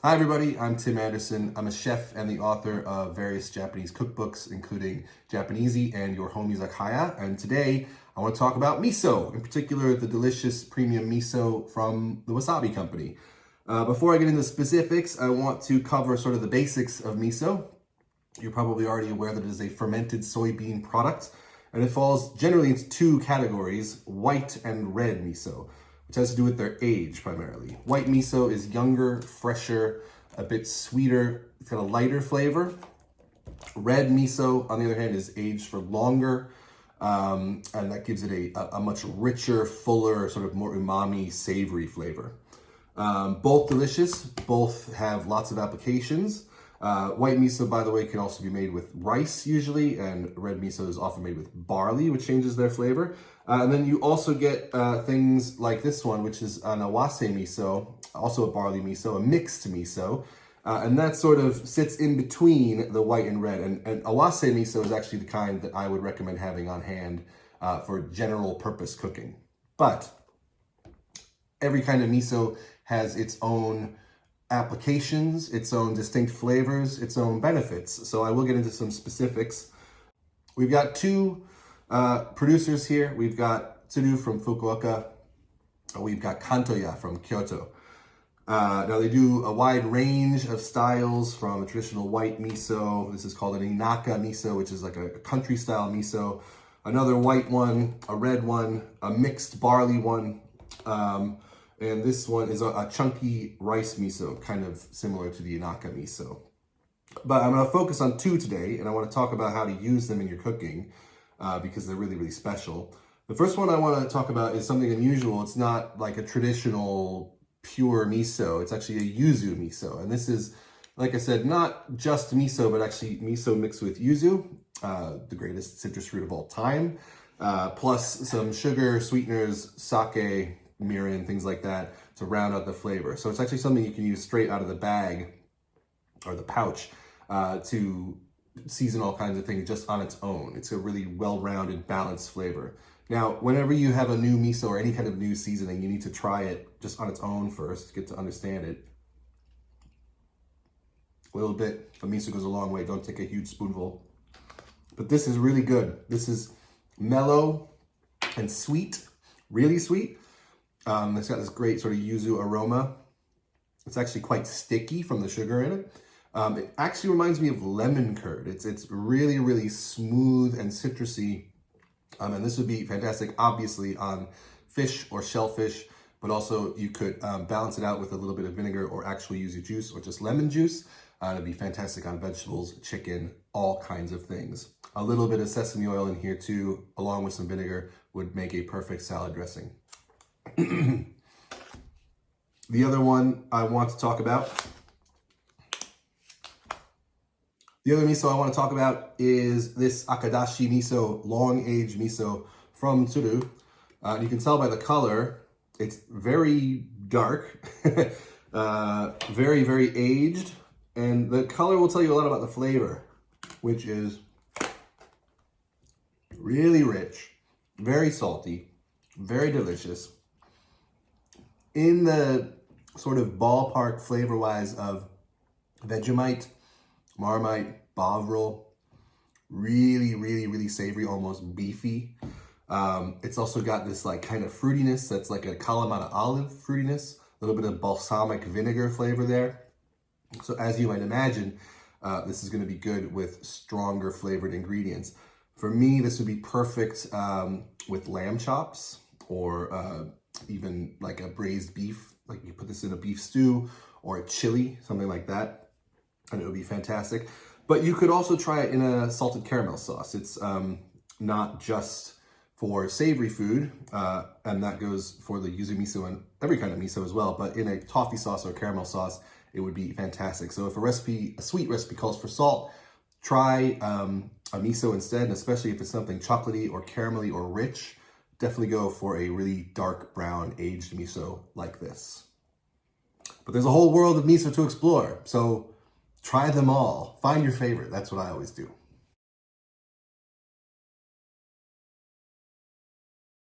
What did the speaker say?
Hi everybody, I'm Tim Anderson. I'm a chef and the author of various Japanese cookbooks, including Japanesey and Your Home Izakaya. And today I want to talk about miso, in particular the delicious premium miso from the Wasabi Company. Before I get into specifics, I want to cover sort of the basics of miso. You're probably already aware that it is a fermented soybean product, and it falls generally into two categories, white and red miso, which has to do with their age primarily. White miso is younger, fresher, a bit sweeter, it's got a lighter flavor. Red miso, on the other hand, is aged for longer, and that gives it a much richer, fuller, sort of more umami, savory flavor. Both delicious, both have lots of applications. White miso, by the way, can also be made with rice usually, and red miso is often made with barley, which changes their flavor. And then you also get things like this one, which is an awase miso, also a barley miso, a mixed miso. And that sort of sits in between the white and red. And awase miso is actually the kind that I would recommend having on hand for general purpose cooking. But every kind of miso has its own applications, its own distinct flavors, its own benefits. So I will get into some specifics. We've got two producers here. We've got Tsuru from Fukuoka. We've got Kantoya from Kyoto. Now they do a wide range of styles, from a traditional white miso. This is called an inaka miso, which is like a country style miso. Another white one, a red one, a mixed barley one. And this one is a chunky rice miso, kind of similar to the inaka miso. But I'm going to focus on two today, and I want to talk about how to use them in your cooking because they're really, really special. The first one I want to talk about is something unusual. It's not like a traditional pure miso. It's actually a yuzu miso. And this is, like I said, not just miso, but actually miso mixed with yuzu, the greatest citrus fruit of all time, plus some sugar, sweeteners, sake, mirin, things like that to round out the flavor. So it's actually something you can use straight out of the bag or the pouch to season all kinds of things just on its own. It's a really well-rounded, balanced flavor. Now, whenever you have a new miso or any kind of new seasoning, you need to try it just on its own first to get to understand it. A little bit of miso goes a long way. Don't take a huge spoonful. But this is really good. This is mellow and sweet, really sweet. It's got this great sort of yuzu aroma. It's actually quite sticky from the sugar in it. It actually reminds me of lemon curd. It's really, really smooth and citrusy. And this would be fantastic, obviously, on fish or shellfish, but also you could balance it out with a little bit of vinegar or actual yuzu juice or just lemon juice. It'd be fantastic on vegetables, chicken, all kinds of things. A little bit of sesame oil in here too, along with some vinegar, would make a perfect salad dressing. The other one I want to talk about, is this akadashi miso, long-aged miso from Tsuru. You can tell by the color, it's very dark, very, very aged, and the color will tell you a lot about the flavor, which is really rich, very salty, very delicious. In the sort of ballpark flavor-wise of Vegemite, Marmite, Bovril, really, really, really savory, almost beefy. It's also got this like kind of fruitiness that's like a Kalamata olive fruitiness, a little bit of balsamic vinegar flavor there. So as you might imagine, this is going to be good with stronger flavored ingredients. For me, this would be perfect with lamb chops or even like a braised beef, like you put this in a beef stew or a chili, something like that, and it would be fantastic. But you could also try it in a salted caramel sauce. It's not just for savory food, and that goes for the yuzu miso and every kind of miso as well, but in a toffee sauce or caramel sauce, it would be fantastic. So if a sweet recipe calls for salt, try a miso instead, and especially if it's something chocolatey or caramelly or rich, definitely go for a really dark brown aged miso like this. But there's a whole world of miso to explore, so try them all. Find your favorite. That's what I always do.